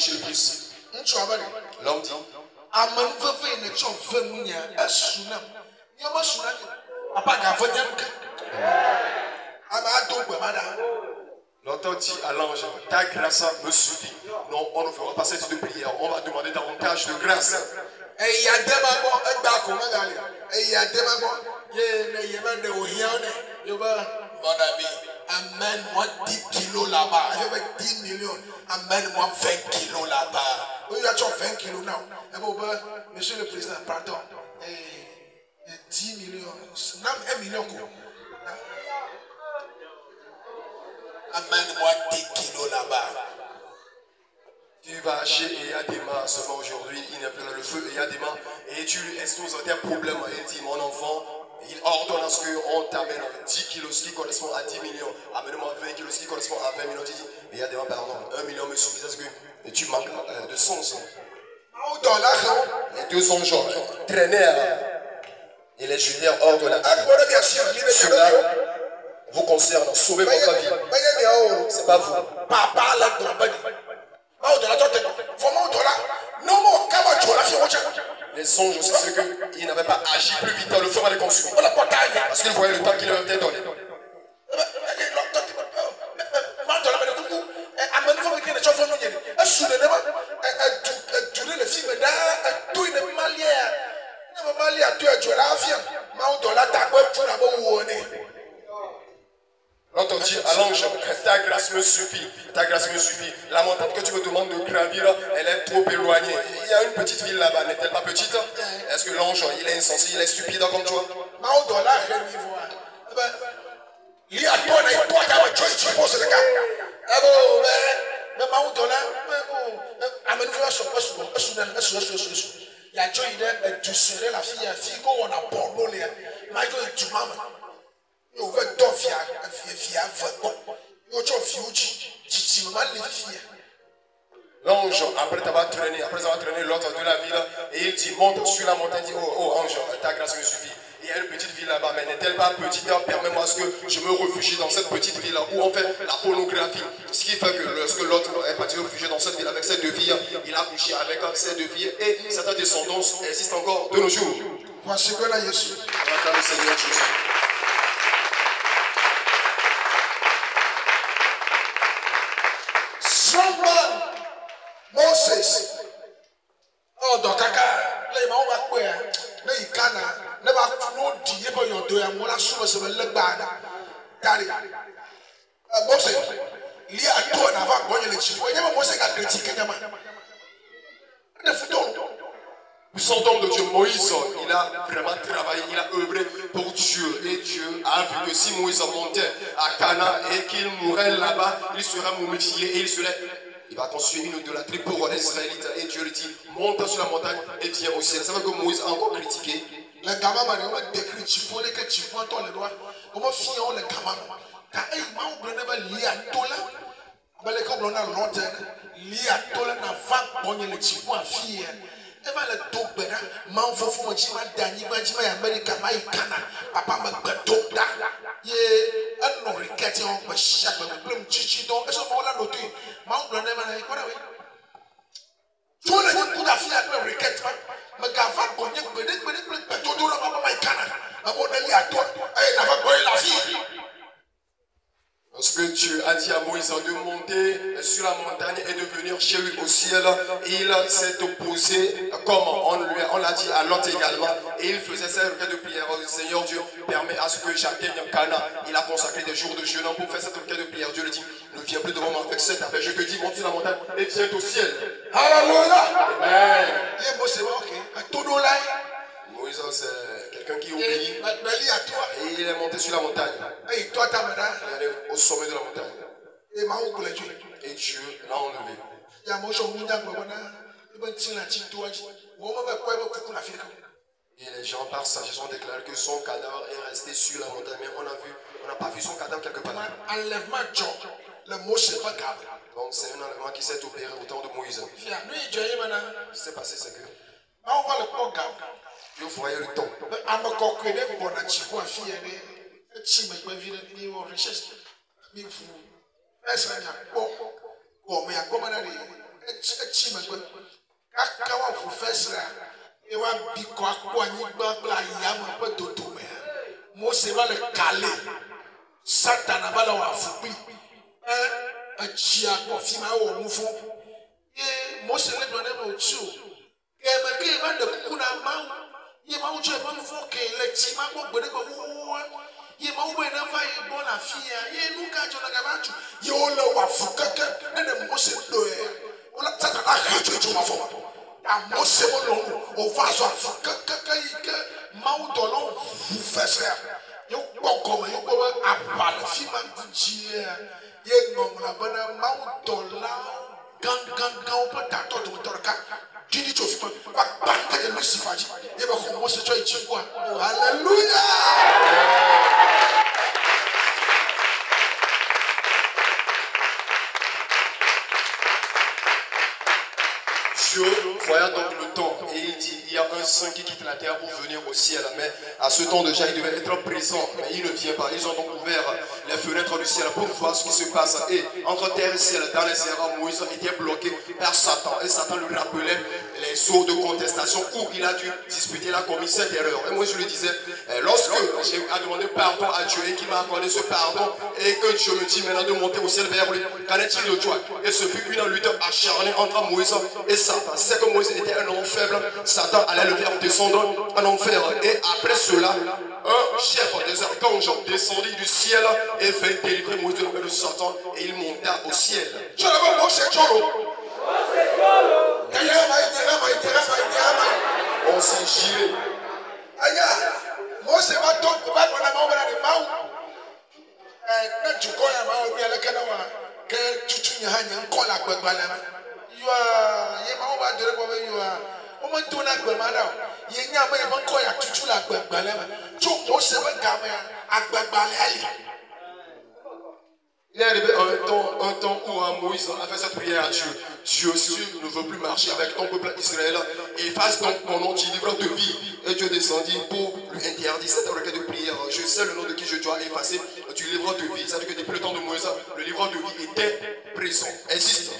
chez le plus. L'homme dit, l'auteur dit à l'ange, ta grâce me suffit. Non, on ne fera pas cette de prière, on va demander davantage de grâce. Mon ami, amène-moi 10 kilos là-bas. J'avais 10 millions. Amène-moi 20 kilos là-bas. Oui, il y a 20 kilos now. Monsieur le Président, pardon. 10 millions. 1 million. Amène-moi 10 kilos là-bas. Tu vas chez Eyadema seulement aujourd'hui, il n'y a plus dans le feu Eyadema et tu lui exposes tes problèmes. Il dit, mon enfant, il ordonne à ce qu'on t'amène 10 kilos, ce qui correspond à 10 millions. Amène-moi 20 kilos, ce qui correspond à 20 millions. Tu dis, Eyadema, pardon, 1 million me suffit parce que tu manques de 100 ans. Les deux anges traînèrent et les jetèrent hors de la ville. Cela vous concerne, sauvez votre vie. C'est pas vous. Les anges, c'est ce qu'ils n'avaient pas agi plus vite, le feu va les consumer. Parce qu'ils voyaient le temps qu'il leur était donné. L'autre dit à l'ange, ta grâce me suffit, ta grâce me suffit. La montagne que tu me demandes de gravir, elle est trop éloignée. Il y a une petite ville là-bas, n'est-elle pas petite? Est-ce que l'ange, il est insensé, il est stupide comme toi? L'ange, après avoir traîné l'autre de la ville, et il dit, monte sur la montagne, dit, oh ange, ta grâce me suffit. Il y a une petite ville là-bas, mais n'est-elle pas petite? Permets-moi que je me réfugie dans cette petite ville où on fait la pornographie. Ce qui fait que lorsque l'autre est parti réfugier dans cette ville avec ses 2 filles, il a couché avec ses 2 filles et cette descendance existe encore de nos jours. Voici que là, Jésus. Le Seigneur Jésus. Strong man, Moses. Oh, Dokaka, lay ma wa pe na ikana na ba no di e ba yodo ya mo la so se le gbada. Dari. Moses, li ato na va bonye le chifo. E ma Moses ka critique nyama. Ne futon. Puissant homme de Dieu, Moïse, il a vraiment travaillé, il a œuvré pour Dieu. Et Dieu a vu que si Moïse montait à Cana et qu'il mourrait là-bas, il serait momifié et il va construire une idolâtrie pour les Israélites. Et Dieu lui dit, monte sur la montagne et viens au ciel. C'est vrai que Moïse a encore critiqué. Le gamin m'a décrit, tu vois que tu vois toi le droit. Comment fier le gamin? Car il m'a oublié de lier à toi là. Mais comme on a longtemps, lié à toi là, n'a pas bonne le chiffon à fier. Et va le dope là, m'en faut moi tu m'as dernier, moi tu m'as Américain, moi Cana, papa m'a dope là. Yé, un non requête on me chaque problème chichi donc, et ce moment là noté, m'en oublié de quoi là oui. Tu vois le coup d'affaire avec le requête, mais gava bonne, tout là papa m'a Cana, à mon avis à toi, et n'a pas bonne la fille. Lorsque Dieu a dit à Moïse de monter sur la montagne et de venir chez lui au ciel, il s'est opposé comme on l'a dit à Lot également. Et il faisait ses requêtes de prière. Le Seigneur Dieu permet à ce que j'atteigne Cana. Il a consacré des jours de jeûne pour faire cette requête de prière. Dieu lui dit, ne viens plus devant moi avec cette affaire. Je te dis, monte sur la montagne et viens au ciel. Alléluia. Amen. Moïse, c'est quelqu'un qui oublie. Et il est monté sur la montagne. Il est allé au sommet de la montagne. Et Dieu l'a enlevé. Et les gens par sagesse ont déclaré que son cadavre est resté sur la montagne. Mais on n'a pas vu son cadavre quelque part. Donc c'est un enlèvement qui s'est opéré au temps de Moïse. Ce qui s'est passé, c'est que Dieu voyait le temps. echi megbe kaka wa professor e wa bi ko akpo anyigba bla yam pe dodome Mose va le caler Satan va le wa fukli echi akpo fi ma wo mu fo Mose le donne mo tsu ke me ke va de kuna ma ye ma uche ba mu fo ke le ti ma gbo gbede gbo ye ma ube na fa ye bon la fia ye nu ka jo na ga ba tu ye o le wa fukeke ne Mose do Ola Satan a hatu tu ma fo a Mose mo no o va so fukeke ike ma u do lo fese yo gbogbo yo gbogbo apa le fi ma ji ye ngom la bana ma u do la gang o pa ta to do to ka didi to fi ma ba ta ke Lucifer ji ye ba ko Mose cho ichi kwa hallelujah. Dieu voyant donc le temps et il dit il y a un saint qui quitte la terre pour venir au ciel, mais à ce temps déjà il devait être présent, mais il ne vient pas. Ils ont donc ouvert les fenêtres du ciel pour voir ce qui se passe, et entre terre et ciel dans les airs, Moïse était bloqué par Satan, et Satan lui rappelait les eaux de contestation où il a dû disputer, il a commis cette erreur. Et moi je lui disais, lorsque j'ai demandé pardon à Dieu et qu'il m'a accordé ce pardon et que Dieu me dit maintenant de monter au ciel vers lui, qu'en est-il de toi? Et ce fut une lutte acharnée entre Moïse et Satan. C'est que Moïse était un homme faible, Satan allait le faire descendre en enfer. Et après cela, un chef des archanges descendit du ciel et vint délivrer Moïse de la main de Satan, et il monta au ciel. On s'est giré. Il est arrivé un temps où Moïse a fait cette prière à Dieu. Dieu, si tu ne veux plus marcher avec ton peuple Israël, efface donc mon nom du livre de vie. Et Dieu descendit pour lui interdire cette requête de prière. Je sais le nom de qui je dois effacer du livre de vie. C'est-à-dire que depuis le temps de Moïse, le livre de vie était présent, existe.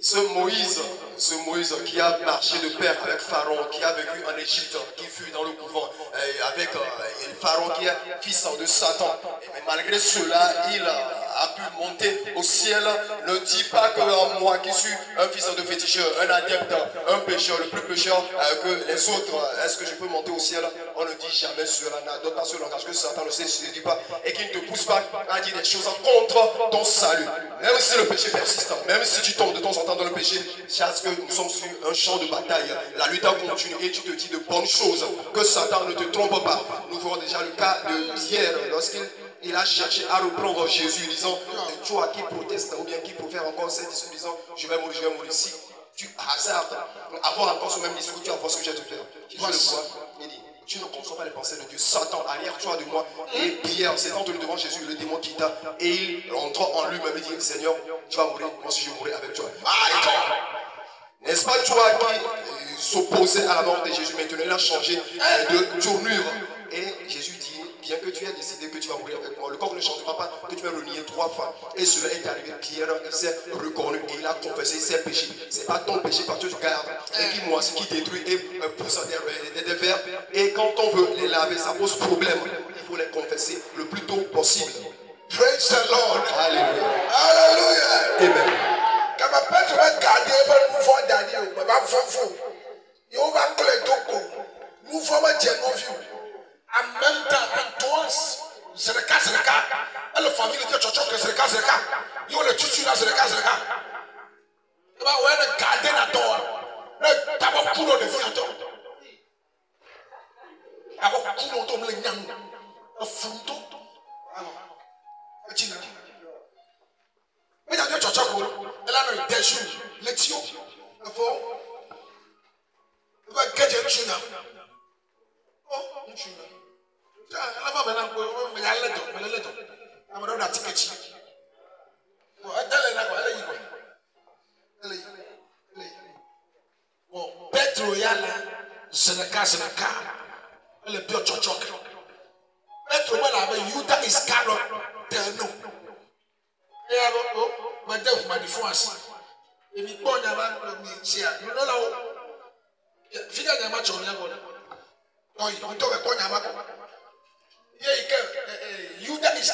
Ce Moïse qui a marché de pair avec Pharaon, qui a vécu en Égypte, qui fut dans le couvent, avec Pharaon qui est fils de Satan. Mais malgré cela, il a pu monter au ciel. Ne dis pas que moi qui suis un fils de féticheur, un adepte, un pécheur, le plus pécheur que les autres, est-ce que je peux monter au ciel? On ne dit jamais cela, n'adopte pas ce langage que Satan ne se dit pas et qui ne te pousse pas à dire des choses contre ton salut. Même si le péché persiste, même si tu tombes de temps en temps dans le péché, parce que nous sommes sur un champ de bataille, la lutte continue et tu te dis de bonnes choses, que Satan ne te trompe pas. Nous voyons déjà le cas de Pierre lorsqu'il a cherché à reprendre Jésus, disant, toi qui proteste ou bien qui profère encore cette discours, disant, je vais mourir ici. Tu hasardes, avoir encore ce même discours, tu vas voir ce que je vais te faire. Jésus le voit, il dit, tu ne conçois pas les pensées de Dieu. Satan, arrière-toi de moi. Et Pierre, s'étant tenu devant Jésus, le démon quitta. Et il rentra en lui-même et dit, Seigneur, tu vas mourir, moi aussi je mourrai avec toi. N'est-ce pas toi qui s'opposais à la mort de Jésus? Maintenant, il a changé de tournure. Et Jésus dit, bien que tu aies décidé que tu vas mourir avec moi, le corps ne changera pas, que tu vas renier 3 fois. Et cela est arrivé. Pierre, il s'est reconnu et il a confessé ses péchés. Ce n'est pas ton péché parce que tu gardes et qui moisse, qui détruit et pousse des vers. Et quand on veut les laver, ça pose problème. Il faut les confesser le plus tôt possible. Praise the Lord. Alléluia. Hallelujah. Amen. Quand ma pète va garder, nous voit Daniel, mais va faire fou. Il va coller tout. Nous voyons nos vies. En même temps, en toi, c'est le cas. Et la famille de Tchotchok, c'est le cas. Il y a le tutu là, c'est le cas. Il va garder la toi. Le tabac coulot de vie à toi. Avant coulot de le nyam. Le fruto. Mais il y a des Tchotchok. Elle a le déjeuner. Le tio. Il va gagner le china. Oh, un china. La femme est là, mais elle est là. Elle m'a donné un ticket. Elle est. Bon, Petro est là. C'est le cas. Elle est bien tchotchok. Petro est là, mais Yuda Iscariot, t'es un nom. Et alors, ma def m'a dit France. Et mi bon yama, mi tia. Nous non là-haut. Figa yama chomia gona. Oui, on te veut quoi yama. Yuda is